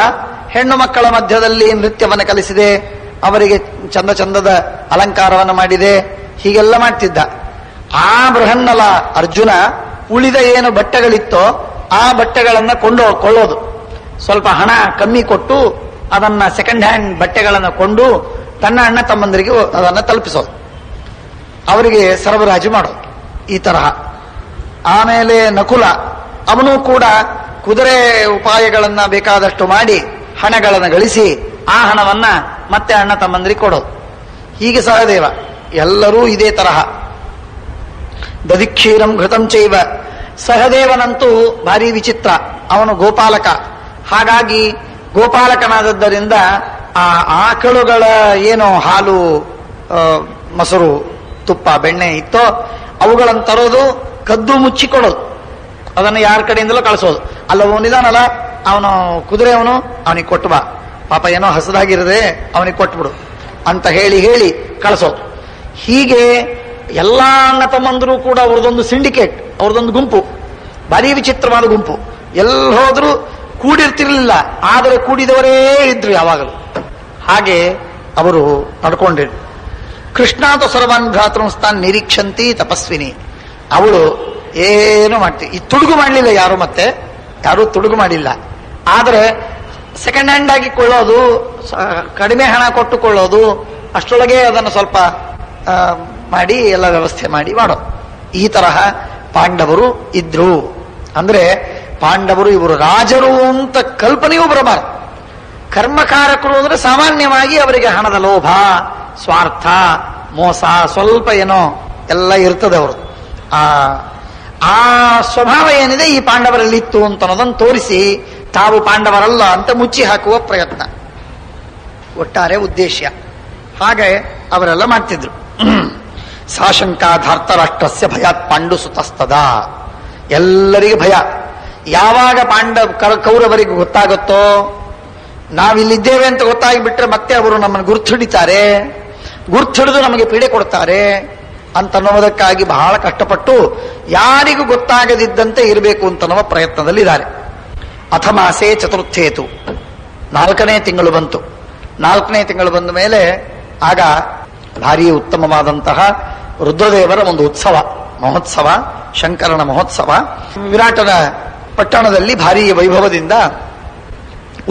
ಹೆಣ್ಣು ಮಕ್ಕಳ ಮಧ್ಯದಲ್ಲಿ ನೃತ್ಯವನ್ನು ಕಲಿಸಿದೆ, ಅವರಿಗೆ ಚಂದ ಚಂದದ ಅಲಂಕಾರವನ್ನು ಮಾಡಿದೆ, ಹೀಗೆಲ್ಲ ಮಾಡ್ತಿದ್ದ. ಆ ಬೃಹನ್ನಲ ಅರ್ಜುನ ಉಳಿದ ಏನು ಬಟ್ಟೆಗಳಿತ್ತೋ ಆ ಬಟ್ಟೆಗಳನ್ನ ಕೊಳ್ಳೋದು, ಸ್ವಲ್ಪ ಹಣ ಕಮ್ಮಿ ಕೊಟ್ಟು ಅದನ್ನ ಸೆಕೆಂಡ್ ಹ್ಯಾಂಡ್ ಬಟ್ಟೆಗಳನ್ನು ಕೊಂಡು ತನ್ನ ಅಣ್ಣ ತಮ್ಮಂದರಿಗೆ ಅದನ್ನು ತಲುಪಿಸೋದು, ಅವರಿಗೆ ಸರಬರಾಜು ಮಾಡೋದು, ಈ ತರಹ. ಆಮೇಲೆ ನಕುಲ ಅವನು ಕೂಡ ಕುದುರೆ ಉಪಾಯಗಳನ್ನ ಬೇಕಾದಷ್ಟು ಮಾಡಿ ಹಣಗಳನ್ನು ಗಳಿಸಿ ಆ ಹಣವನ್ನ ಮತ್ತೆ ಅಣ್ಣ ತಮ್ಮಂದರಿಗೆ ಕೊಡೋದು. ಹೀಗೆ ಸಹದೇವ ಎಲ್ಲರೂ ಇದೇ ತರಹ. ದಧಿಕ್ಷೀರಂ ಘೃತಂ ಚೈವ. ಸಹದೇವನಂತೂ ಭಾರಿ ವಿಚಿತ್ರ, ಅವನು ಗೋಪಾಲಕ. ಹಾಗಾಗಿ ಗೋಪಾಲಕನಾದದ್ದರಿಂದ ಆ ಆಕಳುಗಳ ಏನೋ ಹಾಲು, ಮೊಸರು, ತುಪ್ಪ, ಬೆಣ್ಣೆ ಇತ್ತೋ ಅವುಗಳನ್ನು ತರೋದು, ಕದ್ದು ಮುಚ್ಚಿಕೊಡೋದು, ಅದನ್ನು ಯಾರ ಕಡೆಯಿಂದಲೂ ಕಳಿಸೋದು. ಅಲ್ಲ ಅವನಿದಾನಲ್ಲ ಅವನು ಕುದುರೆಯವನು, ಅವನಿಗೆ ಕೊಟ್ಟು ಬಾ, ಪಾಪ ಏನೋ ಹಸದಾಗಿರದೆ ಅವನಿಗೆ ಕೊಟ್ಬಿಡು ಅಂತ ಹೇಳಿ ಕಳಿಸೋದು. ಹೀಗೆ ಎಲ್ಲ ಅಣ್ಣ ತಮ್ಮಂದರು ಕೂಡ ಅವ್ರದೊಂದು ಸಿಂಡಿಕೇಟ್, ಅವ್ರದೊಂದು ಗುಂಪು, ಭಾರಿ ವಿಚಿತ್ರವಾದ ಗುಂಪು. ಎಲ್ಲಿ ಹೋದ್ರೂ ಕೂಡಿರ್ತಿರ್ಲಿಲ್ಲ, ಆದರೆ ಕೂಡಿದವರೇ ಇದ್ರು ಯಾವಾಗಲೂ. ಹಾಗೆ ಅವರು ನಡ್ಕೊಂಡಿರು. ಕೃಷ್ಣಾತ ಸರ್ವಾನ್ ಭ್ರಾತೃಸ್ತಾನ್ ನಿರೀಕ್ಷಂತಿ ತಪಸ್ವಿನಿ. ಅವಳು ಏನು ಮಾಡ್ತೀವಿ, ಈ ತುಡುಗು ಮಾಡಲಿಲ್ಲ ಯಾರು, ಮತ್ತೆ ಯಾರು ತುಡುಗು ಮಾಡಿಲ್ಲ. ಆದರೆ ಸೆಕೆಂಡ್ ಹ್ಯಾಂಡ್ ಆಗಿ ಕೊಳ್ಳೋದು, ಕಡಿಮೆ ಹಣ ಕೊಟ್ಟುಕೊಳ್ಳೋದು, ಅಷ್ಟರೊಳಗೆ ಅದನ್ನು ಸ್ವಲ್ಪ ಮಾಡಿ ಎಲ್ಲ ವ್ಯವಸ್ಥೆ ಮಾಡಿ ಮಾಡೋದು. ಈ ತರಹ ಪಾಂಡವರು ಇದ್ರು. ಅಂದ್ರೆ ಪಾಂಡವರು ಇವರು ರಾಜರು ಅಂತ ಕಲ್ಪನೆಯೂ ಬರಬಾರದು. ಕರ್ಮಕಾರಕರು ಅಂದ್ರೆ ಸಾಮಾನ್ಯವಾಗಿ ಅವರಿಗೆ ಹಣದ ಲೋಭ, ಸ್ವಾರ್ಥ, ಮೋಸ, ಸ್ವಲ್ಪ ಏನೋ ಎಲ್ಲ ಇರ್ತದೆ ಅವರು. ಆ ಸ್ವಭಾವ ಏನಿದೆ ಈ ಪಾಂಡವರಲ್ಲಿ ಇತ್ತು ಅಂತ ಅನ್ನೋದನ್ನು ತೋರಿಸಿ ತಾವು ಪಾಂಡವರಲ್ಲ ಅಂತ ಮುಚ್ಚಿ ಹಾಕುವ ಪ್ರಯತ್ನ ಒಟ್ಟಾರೆ ಉದ್ದೇಶ. ಹಾಗೆ ಅವರೆಲ್ಲ ಮಾಡ್ತಿದ್ರು. ಸಾಶಂಕಾಧಾರ್ತರಾಷ್ಟ್ರಸ್ಯ ಭಯಾತ್ ಪಾಂಡು ಸುತಸ್ತದ. ಎಲ್ಲರಿಗೆ ಭಯ. ಯಾವಾಗ ಕೌರವರಿಗೆ ಗೊತ್ತಾಗುತ್ತೋ ನಾವಿಲ್ಲಿದ್ದೇವೆ ಅಂತ ಗೊತ್ತಾಗಿಬಿಟ್ರೆ ಮತ್ತೆ ಅವರು ನಮ್ಮನ್ನು ಗುರ್ತಿಡಿತಾರೆ, ಗುರ್ತಿಡಿದು ನಮಗೆ ಪೀಡೆ ಕೊಡ್ತಾರೆ ಅಂತನ್ನುವುದಕ್ಕಾಗಿ ಬಹಳ ಕಷ್ಟಪಟ್ಟು ಯಾರಿಗೂ ಗೊತ್ತಾಗದಿದ್ದಂತೆ ಇರಬೇಕು ಅಂತನ್ನುವ ಪ್ರಯತ್ನದಲ್ಲಿದ್ದಾರೆ. ಅಥಮಾಸೆ ಚತುರ್ಥೇತು, 4ನೇ ತಿಂಗಳು ಬಂತು. 4ನೇ ತಿಂಗಳು ಬಂದ ಮೇಲೆ ಆಗ ಭಾರಿ ಉತ್ತಮವಾದಂತಹ ರುದ್ರದೇವರ ಒಂದು ಉತ್ಸವ, ಮಹೋತ್ಸವ, ಶಂಕರನ ಮಹೋತ್ಸವ ವಿರಾಟನ ಪಟ್ಟಣದಲ್ಲಿ ಭಾರಿ ವೈಭವದಿಂದ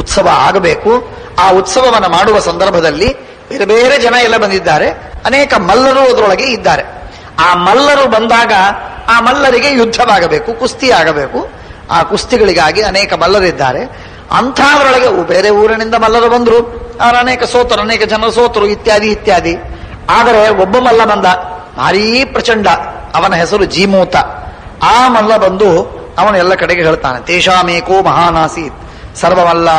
ಉತ್ಸವ ಆಗಬೇಕು. ಆ ಉತ್ಸವವನ್ನು ಮಾಡುವ ಸಂದರ್ಭದಲ್ಲಿ ಬೇರೆ ಬೇರೆ ಜನ ಎಲ್ಲ ಬಂದಿದ್ದಾರೆ. ಅನೇಕ ಮಲ್ಲರು ಅದರೊಳಗೆ ಇದ್ದಾರೆ. ಆ ಮಲ್ಲರು ಬಂದಾಗ ಆ ಮಲ್ಲರಿಗೆ ಯುದ್ಧವಾಗಬೇಕು, ಕುಸ್ತಿ ಆಗಬೇಕು. ಆ ಕುಸ್ತಿಗಳಿಗಾಗಿ ಅನೇಕ ಮಲ್ಲರಿದ್ದಾರೆ. ಅಂಥವರೊಳಗೆ ಬೇರೆ ಊರಿನಿಂದ ಮಲ್ಲರು ಬಂದರು. ಅವರು ಅನೇಕ ಸೋತರು, ಅನೇಕ ಜನರು ಸೋತರು, ಇತ್ಯಾದಿ ಇತ್ಯಾದಿ. ಆದರೆ ಒಬ್ಬ ಮಲ್ಲ ಬಂದ, ಭಾರೀ ಪ್ರಚಂಡ. ಅವನ ಹೆಸರು ಜೀಮೂತ. ಆ ಮಲ್ಲ ಬಂದು ಅವನು ಎಲ್ಲ ಕಡೆಗೆ ಹೇಳ್ತಾನೆ, ತೇಷಾಮೇಕೋ ಮಹಾನಾಸೀತ್ ಸರ್ವಮಲ್ಲ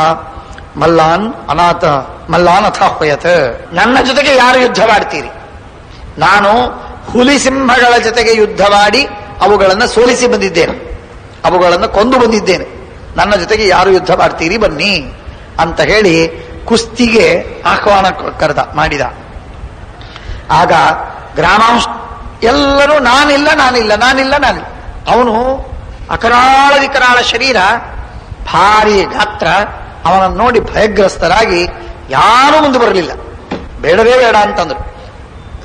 ಮಲ್ಲಾನ್ ಅನಾಥ ಮಲ್ಲಾನ್ ಅಥಾಹ್ವಯತ್. ನನ್ನ ಜೊತೆಗೆ ಯಾರು ಯುದ್ಧವಾಡ್ತೀರಿ? ನಾನು ಹುಲಿ ಸಿಂಹಗಳ ಜೊತೆಗೆ ಯುದ್ಧವಾಡಿ ಅವುಗಳನ್ನು ಸೋಲಿಸಿ ಬಂದಿದ್ದೇನೆ, ಅವುಗಳನ್ನು ಕೊಂದು ಬಂದಿದ್ದೇನೆ. ನನ್ನ ಜೊತೆಗೆ ಯಾರು ಯುದ್ಧ ಮಾಡ್ತೀರಿ ಬನ್ನಿ ಅಂತ ಹೇಳಿ ಕುಸ್ತಿಗೆ ಆಹ್ವಾನ ಮಾಡಿದ. ಆಗ ಗ್ರಾಮಾಂಶ ಎಲ್ಲರೂ ನಾನಿಲ್ಲ ನಾನಿಲ್ಲ ನಾನಿಲ್ಲ ನಾನಿಲ್ಲ. ಅವನು ಅಕರಾಳ ವಿಕರಾಳ ಶರೀರ, ಭಾರಿ ಗಾತ್ರ. ಅವನನ್ನು ನೋಡಿ ಭಯಗ್ರಸ್ತರಾಗಿ ಯಾರೂ ಮುಂದೆ ಬರಲಿಲ್ಲ. ಬೇಡವೇ ಬೇಡ ಅಂತಂದ್ರು.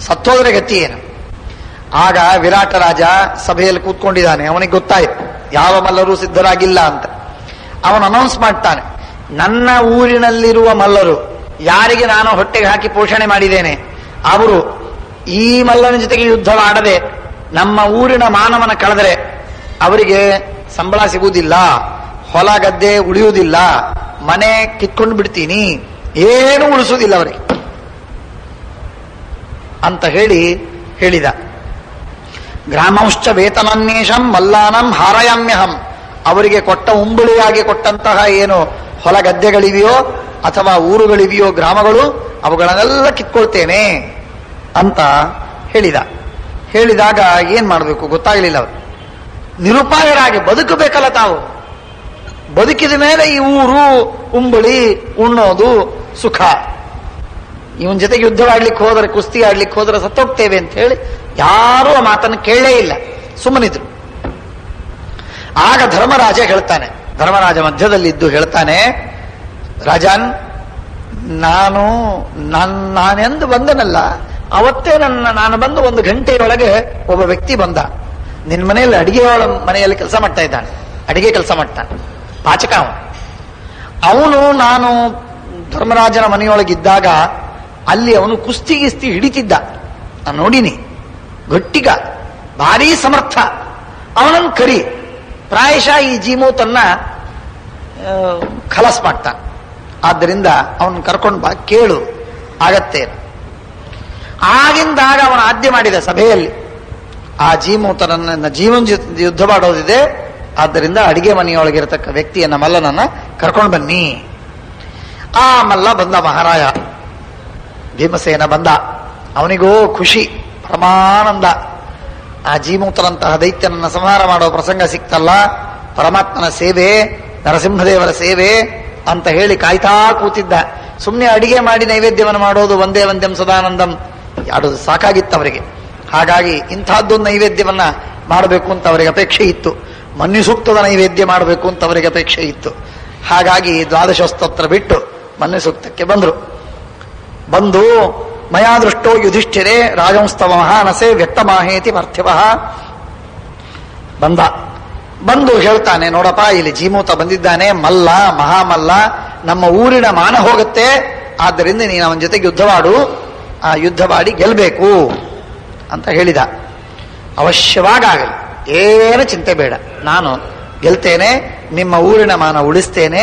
ಸತ್ತೋದ್ರೆ ಗತಿ ಏನು? ಆಗ ವಿರಾಟ ರಾಜ ಸಭೆಯಲ್ಲಿ ಕೂತ್ಕೊಂಡಿದ್ದಾನೆ. ಅವನಿಗೆ ಗೊತ್ತಾಯಿತು ಯಾವ ಮಲ್ಲರೂ ಸಿದ್ಧರಾಗಿಲ್ಲ ಅಂತ. ಅವನು ಅನೌನ್ಸ್ ಮಾಡ್ತಾನೆ, ನನ್ನ ಊರಿನಲ್ಲಿರುವ ಮಲ್ಲರು ಯಾರಿಗೆ ನಾನು ಹೊಟ್ಟೆಗೆ ಹಾಕಿ ಪೋಷಣೆ ಮಾಡಿದ್ದೇನೆ ಅವರು ಈ ಮಲ್ಲನ ಜೊತೆಗೆ ಯುದ್ಧವಾಡದೆ ನಮ್ಮ ಊರಿನ ಮಾನವನ ಕಳೆದರೆ ಅವರಿಗೆ ಸಂಬಳ ಸಿಗುವುದಿಲ್ಲ, ಹೊಲ ಗದ್ದೆ ಉಳಿಯುವುದಿಲ್ಲ, ಮನೆ ಕಿತ್ಕೊಂಡು ಬಿಡ್ತೀನಿ, ಏನು ಉಳಿಸುವುದಿಲ್ಲ ಅವರಿಗೆ ಅಂತ ಹೇಳಿದ. ಗ್ರಾಮಂಶ್ಚ ವೇತನನ್ನೇಷಂ ಮಲ್ಲಾನಂ ಹಾರಯಾಮ್ಯಹಂ. ಅವರಿಗೆ ಕೊಟ್ಟ ಉಂಬಳಿಯಾಗಿ ಕೊಟ್ಟಂತಹ ಏನು ಹೊಲ ಗದ್ದೆಗಳಿವೆಯೋ ಅಥವಾ ಊರುಗಳಿವೆಯೋ ಗ್ರಾಮಗಳು, ಅವುಗಳನ್ನೆಲ್ಲ ಕಿತ್ಕೊಳ್ತೇನೆ ಅಂತ ಹೇಳಿದಾಗ ಏನ್ ಮಾಡಬೇಕು ಗೊತ್ತಾಗಲಿಲ್ಲ. ಅವರು ನಿರುಪಾಯರಾಗಿ ಬದುಕಬೇಕಲ್ಲ ತಾವು. ಬದುಕಿದ ಮೇಲೆ ಈ ಊರು ಉಂಬಳಿ ಉಣ್ಣೋದು ಸುಖ. ಇವನ್ ಜೊತೆಗೆ ಯುದ್ಧವಾಡ್ಲಿಕ್ಕೆ ಹೋದರೆ, ಕುಸ್ತಿ ಆಡ್ಲಿಕ್ಕೆ ಹೋದರೆ ಸತ್ತೋಗ್ತೇವೆ ಅಂತ ಹೇಳಿ ಯಾರೂ ಆ ಮಾತನ್ನು ಕೇಳಲೇ ಇಲ್ಲ, ಸುಮ್ಮನಿದ್ರು. ಆಗ ಧರ್ಮರಾಜ ಹೇಳ್ತಾನೆ, ಧರ್ಮರಾಜ ಮಧ್ಯದಲ್ಲಿದ್ದು ಹೇಳ್ತಾನೆ, ರಾಜನ್, ನಾನೆಂದು ಬಂದನಲ್ಲ ಅವತ್ತೇ ನಾನು ಬಂದು 1 ಗಂಟೆಯೊಳಗೆ ಒಬ್ಬ ವ್ಯಕ್ತಿ ಬಂದ. ನಿನ್ನ ಮನೆಯಲ್ಲಿ ಮನೆಯಲ್ಲಿ ಕೆಲಸ ಮಾಡ್ತಾ ಇದ್ದಾನೆ, ಅಡಿಗೆ ಕೆಲಸ ಮಾಡ್ತಾನೆ, ಪಾಚಕ ಅವನು. ನಾನು ಧರ್ಮರಾಜನ ಮನೆಯೊಳಗಿದ್ದಾಗ ಅಲ್ಲಿ ಅವನು ಕುಸ್ತಿ ಹಿಡಿತಿದ್ದ, ನಾನು ನೋಡಿನಿ. ಗಟ್ಟಿಗ, ಭಾರೀ ಸಮರ್ಥ. ಅವನನ್ನು ಕರಿ, ಪ್ರಾಯಶಃ ಈ ಜೀಮೂತನ್ನ ಖಲಾಸ್ ಮಾಡ್ತಾನೆ. ಆದ್ದರಿಂದ ಅವನು ಕರ್ಕೊಂಡು ಬಾ, ಕೇಳು, ಆಗತ್ತೆ. ಆಗಿಂದಾಗ ಅವನು ಆದ್ಯ ಮಾಡಿದ ಸಭೆಯಲ್ಲಿ, ಆ ಜೀಮೂತನನ್ನ ಜೀವನ ಯುದ್ಧ ಮಾಡೋದಿದೆ, ಆದ್ದರಿಂದ ಅಡಿಗೆ ಮನೆಯೊಳಗಿರತಕ್ಕ ವ್ಯಕ್ತಿಯನ್ನ ಮಲ್ಲನನ್ನ ಕರ್ಕೊಂಡು ಬನ್ನಿ. ಆ ಮಲ್ಲ ಬಂದ, ಮಹಾರಾಯ ಭೀಮಸೇನ ಬಂದ. ಅವನಿಗೂ ಖುಷಿ, ಪರಮಾನಂದ. ಆ ಜೀಮೂತರಂತಹ ದೈತ್ಯನನ್ನ ಸಂಹಾರ ಮಾಡೋ ಪ್ರಸಂಗ ಸಿಕ್ತಲ್ಲ, ಪರಮಾತ್ಮನ ಸೇವೆ, ನರಸಿಂಹದೇವರ ಸೇವೆ ಅಂತ ಹೇಳಿ ಕಾಯ್ತಾ ಕೂತಿದ್ದ. ಸುಮ್ಮನೆ ಅಡಿಗೆ ಮಾಡಿ ನೈವೇದ್ಯವನ್ನು ಮಾಡೋದು, ಒಂದೇ ವಂದ್ಯಂ ಸದಾನಂದಂ ಆಡೋದು ಸಾಕಾಗಿತ್ತು ಅವರಿಗೆ. ಹಾಗಾಗಿ ಇಂಥದ್ದೊಂದು ನೈವೇದ್ಯವನ್ನ ಮಾಡಬೇಕು ಅಂತ ಅವರಿಗೆ ಅಪೇಕ್ಷೆ ಇತ್ತು. ಮನ್ಯು ಸೂಕ್ತದ ನೈವೇದ್ಯ ಮಾಡಬೇಕು ಅಂತ ಅವರಿಗೆ ಅಪೇಕ್ಷೆ ಇತ್ತು. ಹಾಗಾಗಿ ದ್ವಾದಶೋಸ್ತೋತ್ರ ಬಿಟ್ಟು ಮನ್ಯು ಸೂಕ್ತಕ್ಕೆ ಬಂದು ಮಯಾ ದೃಷ್ಟೋ ಯುಧಿಷ್ಠಿರೇ ರಾಜಂಸ್ತವ ಮಹಾನಸೆ ವ್ಯಕ್ತಮಾಹೇತಿ ಪಾರ್ಥಿವಃ. ಬಂದು ಹೇಳ್ತಾನೆ, ನೋಡಪ್ಪ, ಇಲ್ಲಿ ಜೀಮೂತ ಬಂದಿದ್ದಾನೆ, ಮಲ್ಲ, ಮಹಾಮಲ್ಲ, ನಮ್ಮ ಊರಿನ ಮಾನ ಹೋಗುತ್ತೆ, ಆದ್ದರಿಂದ ನೀನು ಅವನ ಜೊತೆಗೆ ಯುದ್ಧವಾಡು, ಆ ಯುದ್ಧವಾಡಿ ಗೆಲ್ಲಬೇಕು ಅಂತ ಹೇಳಿದ. ಅವಶ್ಯವಾಗಲಿ, ಏನು ಚಿಂತೆ ಬೇಡ, ನಾನು ಗೆಲ್ತೇನೆ, ನಿಮ್ಮ ಊರಿನ ಮಾನ ಉಳಿಸ್ತೇನೆ,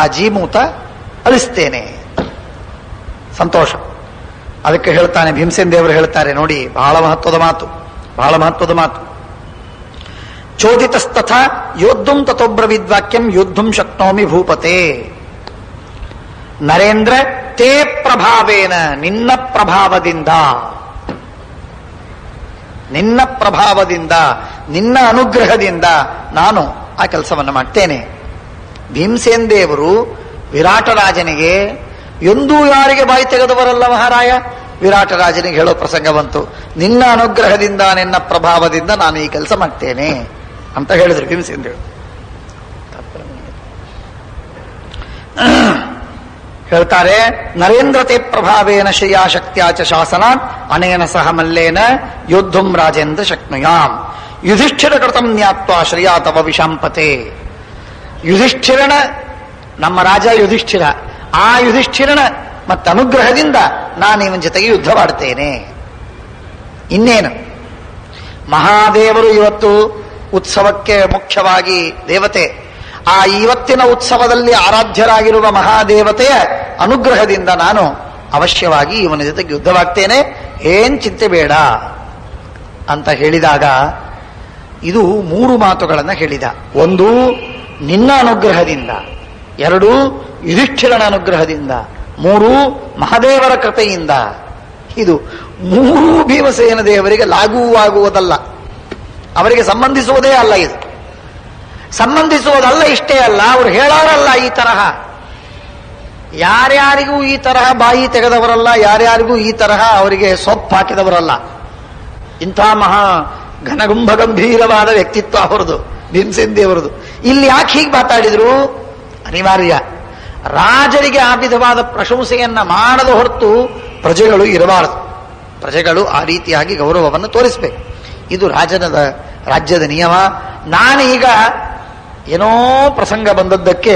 ಆ ಜೀಮೂತ ಅಳಿಸ್ತೇನೆ. ಸಂತೋಷ. ಅದಕ್ಕೆ ಹೇಳ್ತಾನೆ ಭೀಮಸೇನ ದೇವರು ಹೇಳ್ತಾರೆ ನೋಡಿ, ಬಹಳ ಮಹತ್ವದ ಮಾತು, ಬಹಳ ಮಹತ್ವದ ಮಾತು. ಚೋದಿತಸ್ತಥ ಯೋದ್ಧುಂ ತಥೋಬ್ರವಿದ್ವಾಕ್ಯಂ ಯುದ್ಧುಂ ಶಕ್ನೋಮಿ ಭೂಪತೆ. ನರೇಂದ್ರ ತೇ ಪ್ರಭಾವೇನ, ನಿನ್ನ ಪ್ರಭಾವದಿಂದ, ನಿನ್ನ ಪ್ರಭಾವದಿಂದ, ನಿನ್ನ ಅನುಗ್ರಹದಿಂದ ನಾನು ಆ ಕೆಲಸವನ್ನು ಮಾಡ್ತೇನೆ. ಭೀಮಸೇನ ದೇವರು ವಿರಾಟರಾಜನಿಗೆ ಎಂದೂ ಯಾರಿಗೆ ಬಾಯಿ ತೆಗೆದವರಲ್ಲ ಮಹಾರಾಯ. ವಿರಾಟರಾಜನಿಗೆ ಹೇಳೋ ಪ್ರಸಂಗ ಬಂತು, ನಿನ್ನ ಅನುಗ್ರಹದಿಂದ ನಿನ್ನ ಪ್ರಭಾವದಿಂದ ನಾನು ಈ ಕೆಲಸ ಮಾಡ್ತೇನೆ ಅಂತ ಹೇಳಿದ್ರು ಭೀಮಸೇನ ದೇವರು. ಹೇಳ್ತಾರೆ, ನರೇಂದ್ರತೆ ಪ್ರಭಾವೇನ ಶ್ರೇಯಾಶಕ್ತ್ಯಾಚ ಶಾಸನಾತ್ ಅನೇನ ಸಹ ಮಲ್ಲೇನ ಯೋದ್ಧುಂ ರಾಜೇಂದ್ರ ಶಕ್ನುಯಾಂ ಯುಧಿಷ್ಠಿರ ಕೃತಂ ಜ್ಞಾತ್ವಾ ಶ್ರೇಯಾ ತವ ವಿಶಾಂಪತೆ. ಯುಧಿಷ್ಠಿರನ, ನಮ್ಮ ರಾಜ ಯುಧಿಷ್ಠಿರ, ಆ ಯುಧಿಷ್ಠಿರನ ಮತ್ತು ಅನುಗ್ರಹದಿಂದ ನಾನು ಇವನ ಜೊತೆಗೆ ಯುದ್ಧ ಮಾಡ್ತೇನೆ. ಇನ್ನೇನು, ಮಹಾದೇವರು ಇವತ್ತು ಉತ್ಸವಕ್ಕೆ ಮುಖ್ಯವಾಗಿ ದೇವತೆ. ಆ ಇವತ್ತಿನ ಉತ್ಸವದಲ್ಲಿ ಆರಾಧ್ಯರಾಗಿರುವ ಮಹಾದೇವತೆಯ ಅನುಗ್ರಹದಿಂದ ನಾನು ಅವಶ್ಯವಾಗಿ ಇವನ ಜೊತೆಗೆ ಯುದ್ಧವಾಗ್ತೇನೆ, ಏನ್ ಚಿಂತೆ ಬೇಡ ಅಂತ ಹೇಳಿದಾಗ ಇದು 3 ಮಾತುಗಳನ್ನು ಹೇಳಿದ. ಒಂದು ನಿನ್ನ ಅನುಗ್ರಹದಿಂದ, 2 ಯುಧಿಷ್ಠಿರನ ಅನುಗ್ರಹದಿಂದ, 3 ಮಹಾದೇವರ ಕೃಪೆಯಿಂದ. ಇದು 3 ಭೀಮಸೇನ ದೇವರಿಗೆ ಲಾಗುವಾಗುವುದಲ್ಲ, ಅವರಿಗೆ ಸಂಬಂಧಿಸುವುದೇ ಅಲ್ಲ. ಇದು ಸಂಬಂಧಿಸುವುದಲ್ಲ, ಇಷ್ಟೇ ಅಲ್ಲ, ಅವರು ಹೇಳೋರಲ್ಲ ಈ ತರಹ. ಯಾರ್ಯಾರಿಗೂ ಈ ತರಹ ಬಾಯಿ ತೆಗೆದವರಲ್ಲ, ಯಾರ್ಯಾರಿಗೂ ಈ ತರಹ ಅವರಿಗೆ ಸೊಪ್ಪು ಹಾಕಿದವರಲ್ಲ. ಇಂಥ ಮಹಾ ಘನಗುಂಭ ಗಂಭೀರವಾದ ವ್ಯಕ್ತಿತ್ವ ಅವರದು, ಭೀಮಸೇನ ದೇವರದು. ಇಲ್ಲಿ ಯಾಕೆ ಹೀಗೆ ಮಾತಾಡಿದ್ರು? ಅನಿವಾರ್ಯ. ರಾಜರಿಗೆ ಆ ವಿಧವಾದ ಪ್ರಶಂಸೆಯನ್ನ ಮಾಡದ ಹೊರತು ಪ್ರಜೆಗಳು ಇರಬಾರದು. ಪ್ರಜೆಗಳು ಆ ರೀತಿಯಾಗಿ ಗೌರವವನ್ನು ತೋರಿಸಬೇಕು. ಇದು ರಾಜ್ಯದ ನಿಯಮ. ನಾನೀಗ ಏನೋ ಪ್ರಸಂಗ ಬಂದದ್ದಕ್ಕೆ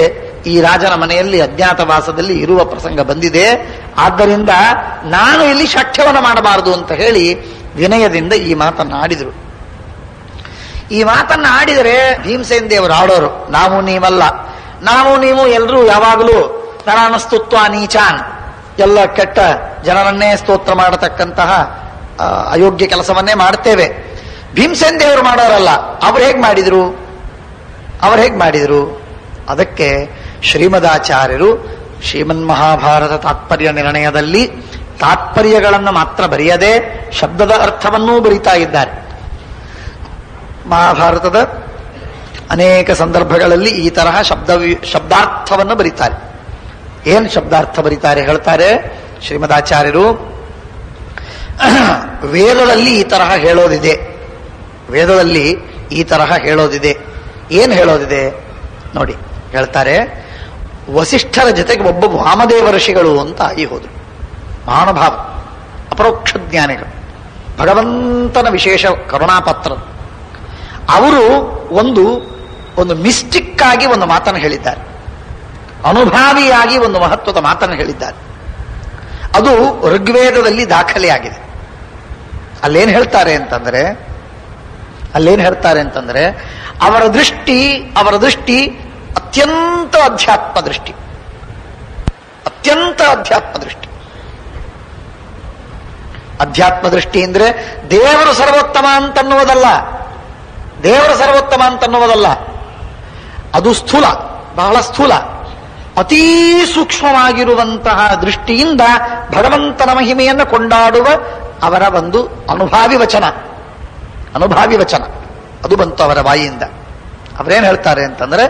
ಈ ರಾಜನ ಮನೆಯಲ್ಲಿ ಅಜ್ಞಾತವಾಸದಲ್ಲಿ ಇರುವ ಪ್ರಸಂಗ ಬಂದಿದೆ, ಆದ್ದರಿಂದ ನಾನು ಇಲ್ಲಿ ಶಾಠ್ಯವನ್ನು ಮಾಡಬಾರದು ಅಂತ ಹೇಳಿ ವಿನಯದಿಂದ ಈ ಮಾತನ್ನು ಆಡಿದರು. ಈ ಮಾತನ್ನು ಆಡಿದರೆ ಭೀಮಸೇನ ದೇವರು ಆಡೋರು, ನಾವು ನೀವಲ್ಲ, ನಾವು ನೀವು ಎಲ್ಲರೂ ಯಾವಾಗಲೂ ನರಾನಸ್ತುತ್ವ ನೀಚಾನ್, ಎಲ್ಲ ಕೆಟ್ಟ ಜನರನ್ನೇ ಸ್ತೋತ್ರ ಮಾಡತಕ್ಕಂತಹ ಅಯೋಗ್ಯ ಕೆಲಸವನ್ನೇ ಮಾಡ್ತೇವೆ. ಭೀಮಸೇನ ದೇವರು ಮಾಡೋರಲ್ಲ. ಅವ್ರು ಹೇಗೆ ಮಾಡಿದ್ರು? ಅದಕ್ಕೆ ಶ್ರೀಮದಾಚಾರ್ಯರು ಶ್ರೀಮನ್ ಮಹಾಭಾರತ ತಾತ್ಪರ್ಯ ನಿರ್ಣಯದಲ್ಲಿ ತಾತ್ಪರ್ಯಗಳನ್ನು ಮಾತ್ರ ಬರೆಯದೆ ಶಬ್ದದ ಅರ್ಥವನ್ನೂ ಬರೀತಾ ಇದ್ದಾರೆ. ಮಹಾಭಾರತದ ಅನೇಕ ಸಂದರ್ಭಗಳಲ್ಲಿ ಈ ತರಹ ಶಬ್ದಾರ್ಥವನ್ನು ಬರೀತಾರೆ. ಏನ್ ಶಬ್ದಾರ್ಥ ಬರೀತಾರೆ ಹೇಳ್ತಾರೆ ಶ್ರೀಮದಾಚಾರ್ಯರು. ವೇದದಲ್ಲಿ ಈ ತರಹ ಹೇಳೋದಿದೆ, ವೇದದಲ್ಲಿ ಈ ತರಹ ಹೇಳೋದಿದೆ. ಏನ್ ಹೇಳೋದಿದೆ ನೋಡಿ, ಹೇಳ್ತಾರೆ, ವಸಿಷ್ಠರ ಜೊತೆಗೆ ಒಬ್ಬ ವಾಮದೇವ ಋಷಿಗಳು ಅಂತ ಆಗಿ ಹೋದ್ರು. ಮಹಾನುಭಾವ, ಅಪರೋಕ್ಷ ಜ್ಞಾನಿಗಳು, ಭಗವಂತನ ವಿಶೇಷ ಕರುಣಾಪತ್ರ. ಅವರು ಒಂದು ಮಿಸ್ಟಿಕ್ ಆಗಿ ಒಂದು ಮಾತನ್ನು ಹೇಳಿದ್ದಾರೆ, ಅನುಭಾವಿಯಾಗಿ ಒಂದು ಮಹತ್ವದ ಮಾತನ್ನು ಹೇಳಿದ್ದಾರೆ. ಅದು ಋಗ್ವೇದದಲ್ಲಿ ದಾಖಲೆಯಾಗಿದೆ. ಅಲ್ಲೇನ್ ಹೇಳ್ತಾರೆ ಅಂತಂದ್ರೆ ಅವರ ದೃಷ್ಟಿ ಅತ್ಯಂತ ಅಧ್ಯಾತ್ಮ ದೃಷ್ಟಿ, ಅಧ್ಯಾತ್ಮ ದೃಷ್ಟಿ ಅಂದ್ರೆ ದೇವರು ಸರ್ವೋತ್ತಮ ಅಂತನ್ನುವುದಲ್ಲ, ಅದು ಸ್ಥೂಲ, ಬಹಳ ಸ್ಥೂಲ. ಅತೀ ಸೂಕ್ಷ್ಮವಾಗಿರುವಂತಹ ದೃಷ್ಟಿಯಿಂದ ಭಗವಂತನ ಮಹಿಮೆಯನ್ನು ಕೊಂಡಾಡುವ ಅವರ ಒಂದು ಅನುಭಾವಿ ವಚನ ಅದು ಬಂತು ಅವರ ಬಾಯಿಯಿಂದ. ಅವರೇನ್ ಹೇಳ್ತಾರೆ ಅಂತಂದ್ರೆ,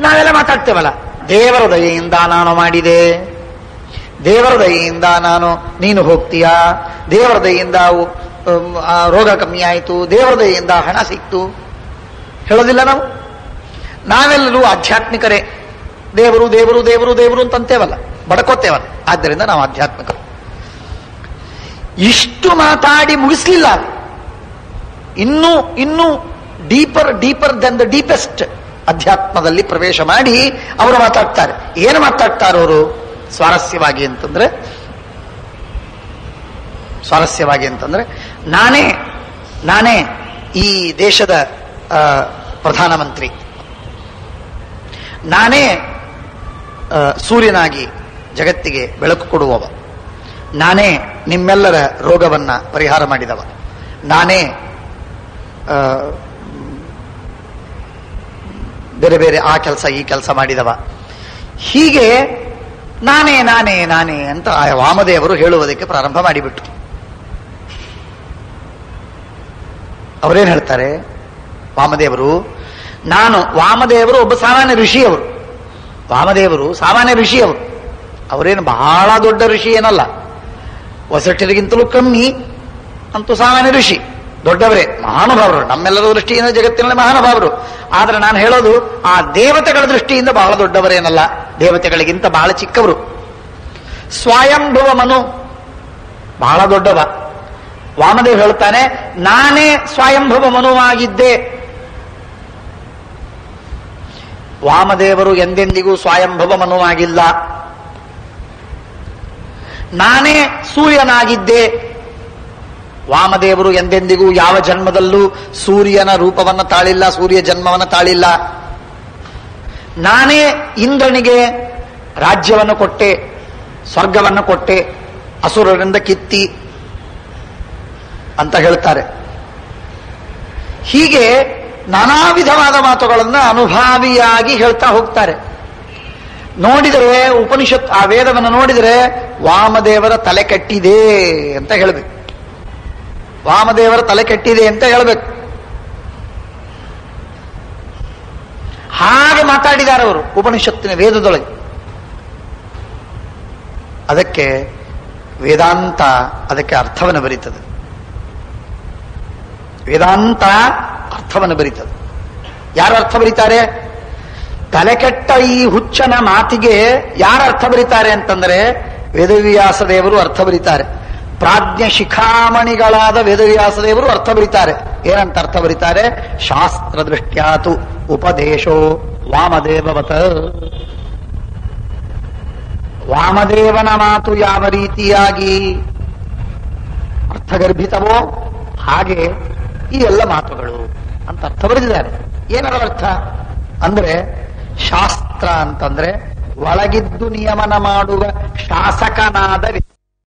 ನಾವೆಲ್ಲ ಮಾತಾಡ್ತೇವಲ್ಲ, ದೇವರ ದಯೆಯಿಂದ ನಾನು ಮಾಡಿದೆ, ದೇವರ ದಯೆಯಿಂದ ನೀನು ಹೋಗ್ತೀಯಾ, ದೇವರ ದಯೆಯಿಂದ ರೋಗ ಕಮ್ಮಿ ಆಯಿತು, ದೇವರ ದಯೆಯಿಂದ ಹಣ ಸಿಕ್ತು ಹೇಳೋದಿಲ್ಲ ನಾವು. ನಾವೆಲ್ಲರೂ ಆಧ್ಯಾತ್ಮಿಕರೇ, ದೇವರು ದೇವರು ದೇವರು ದೇವರು ಅಂತಂತೇವಲ್ಲ, ಬಡ್ಕೋತೇವಲ್ಲ. ಆದ್ದರಿಂದ ನಾವು ಆಧ್ಯಾತ್ಮಿಕರು. ಇಷ್ಟು ಮಾತಾಡಿ ಮುಗಿಸ್ಲಿಲ್ಲ, ಇನ್ನೂ ಡೀಪರ್ ದೆನ್ ದ ಡೀಪೆಸ್ಟ್ ಅಧ್ಯಾತ್ಮದಲ್ಲಿ ಪ್ರವೇಶ ಮಾಡಿ ಅವರು ಮಾತಾಡ್ತಾರೆ. ಏನು ಮಾತಾಡ್ತಾರೆ ಅವರು? ಸ್ವಾರಸ್ಯವಾಗಿ ಅಂತಂದ್ರೆ ನಾನೇ ಈ ದೇಶದ ಪ್ರಧಾನಮಂತ್ರಿ, ನಾನೇ ಸೂರ್ಯನಾಗಿ ಜಗತ್ತಿಗೆ ಬೆಳಕು ಕೊಡುವವ, ನಾನೇ ನಿಮ್ಮೆಲ್ಲರ ರೋಗವನ್ನ ಪರಿಹಾರ ಮಾಡಿದವ, ನಾನೇ ಬೇರೆ ಬೇರೆ ಆ ಕೆಲಸ ಈ ಕೆಲಸ ಮಾಡಿದವ, ಹೀಗೆ ನಾನೇ ನಾನೇ ನಾನೇ ಅಂತ ಆ ವಾಮದೇವರು ಹೇಳುವುದಕ್ಕೆ ಪ್ರಾರಂಭ ಮಾಡಿಬಿಟ್ಟು. ಅವರೇನ್ ಹೇಳ್ತಾರೆ ವಾಮದೇವರು? ವಾಮದೇವರು ಒಬ್ಬ ಸಾಮಾನ್ಯ ಋಷಿಯವರು. ವಾಮದೇವರು ಸಾಮಾನ್ಯ ಋಷಿಯವರು, ಅವರೇನು ಬಹಳ ದೊಡ್ಡ ಋಷಿ ಏನಲ್ಲ, ವಸಿಷ್ಠರಿಗಿಂತಲೂ ಕಮ್ಮಿ, ಅಂತೂ ಸಾಮಾನ್ಯ ಋಷಿ, ದೊಡ್ಡವರೇ, ಮಹಾನುಭಾವರು, ನಮ್ಮೆಲ್ಲರ ದೃಷ್ಟಿಯಿಂದ ಜಗತ್ತಿನಲ್ಲಿ ಮಹಾನುಭಾವರು. ಆದ್ರೆ ನಾನು ಹೇಳೋದು ಆ ದೇವತೆಗಳ ದೃಷ್ಟಿಯಿಂದ ಬಹಳ ದೊಡ್ಡವರೇನಲ್ಲ, ದೇವತೆಗಳಿಗಿಂತ ಬಹಳ ಚಿಕ್ಕವರು. ಸ್ವಯಂಭುವ ಮನು ಬಹಳ ದೊಡ್ಡವ. ವಾಮದೇವ್ ಹೇಳ್ತಾನೆ, ನಾನೇ ಸ್ವಯಂಭುವ ಮನುವಾಗಿದ್ದೆ. ವಾಮದೇವರು ಎಂದೆಂದಿಗೂ ಸ್ವಯಂಭುವ ಮನುವಾಗಿಲ್ಲ. ನಾನೇ ಸೂರ್ಯನಾಗಿದ್ದೆ. ವಾಮದೇವರು ಎಂದೆಂದಿಗೂ ಯಾವ ಜನ್ಮದಲ್ಲೂ ಸೂರ್ಯನ ರೂಪವನ್ನು ತಾಳಿಲ್ಲ, ಸೂರ್ಯ ಜನ್ಮವನ್ನು ತಾಳಿಲ್ಲ. ನಾನೇ ಇಂದ್ರನಿಗೆ ರಾಜ್ಯವನ್ನು ಕೊಟ್ಟೆ, ಸ್ವರ್ಗವನ್ನು ಕೊಟ್ಟೆ, ಅಸುರರಿಂದ ಕಿತ್ತಿ ಅಂತ ಹೇಳ್ತಾರೆ. ಹೀಗೆ ನಾನಾ ವಿಧವಾದ ಮಾತುಗಳನ್ನು ಅನುಭಾವಿಯಾಗಿ ಹೇಳ್ತಾ ಹೋಗ್ತಾರೆ. ನೋಡಿದರೆ ಉಪನಿಷತ್ ಆ ವೇದವನ್ನು ನೋಡಿದರೆ ವಾಮದೇವರ ತಲೆ ಕೆಟ್ಟಿದೆ ಅಂತ ಹೇಳಬೇಕು, ವಾಮದೇವರ ತಲೆ ಕೆಟ್ಟಿದೆ ಅಂತ ಹೇಳಬೇಕು. ಹಾಗೆ ಮಾತಾಡಿದ್ದಾರೆ ಅವರು ಉಪನಿಷತ್ತಿನ ವೇದದೊಳಗೆ. ಅದಕ್ಕೆ ವೇದಾಂತ ಅದಕ್ಕೆ ಅರ್ಥವನ್ನು ಬರೀತದೆ. ವೇದಾಂತ ಅರ್ಥವನ್ನು ಬರೀತದೆ. ಯಾರು ಅರ್ಥ ಬರೀತಾರೆ? ತಲೆಕೆಟ್ಟ ಈ ಹುಚ್ಚನ ಮಾತಿಗೆ ಯಾರು ಅರ್ಥ ಬರೀತಾರೆ ಅಂತಂದ್ರೆ ವೇದವ್ಯಾಸ ದೇವರು ಅರ್ಥ ಬರೀತಾರೆ. ಪ್ರಾಜ್ಞ ಶಿಖಾಮಣಿಗಳಾದ ವೇದವ್ಯಾಸ ದೇವರು ಅರ್ಥ ಬರೀತಾರೆ. ಏನಂತ ಅರ್ಥ ಬರೀತಾರೆ? ಶಾಸ್ತ್ರ ದೃಷ್ಟ್ಯಾತು ಉಪದೇಶೋ ವಾಮದೇವವತ. ವಾಮದೇವನ ಮಾತು ಯಾವ ರೀತಿಯಾಗಿ ಅರ್ಥಗರ್ಭಿತವೋ ಹಾಗೆ ಈ ಎಲ್ಲ ಮಾತುಗಳು ಅಂತ ಅರ್ಥ ಬರೆದಿದ್ದಾರೆ. ಏನರ ಅರ್ಥ ಅಂದ್ರೆ, ಶಾಸ್ತ್ರ ಅಂತಂದ್ರೆ ಒಳಗಿದ್ದು ನಿಯಮನ ಮಾಡುವ ಶಾಸಕನಾದ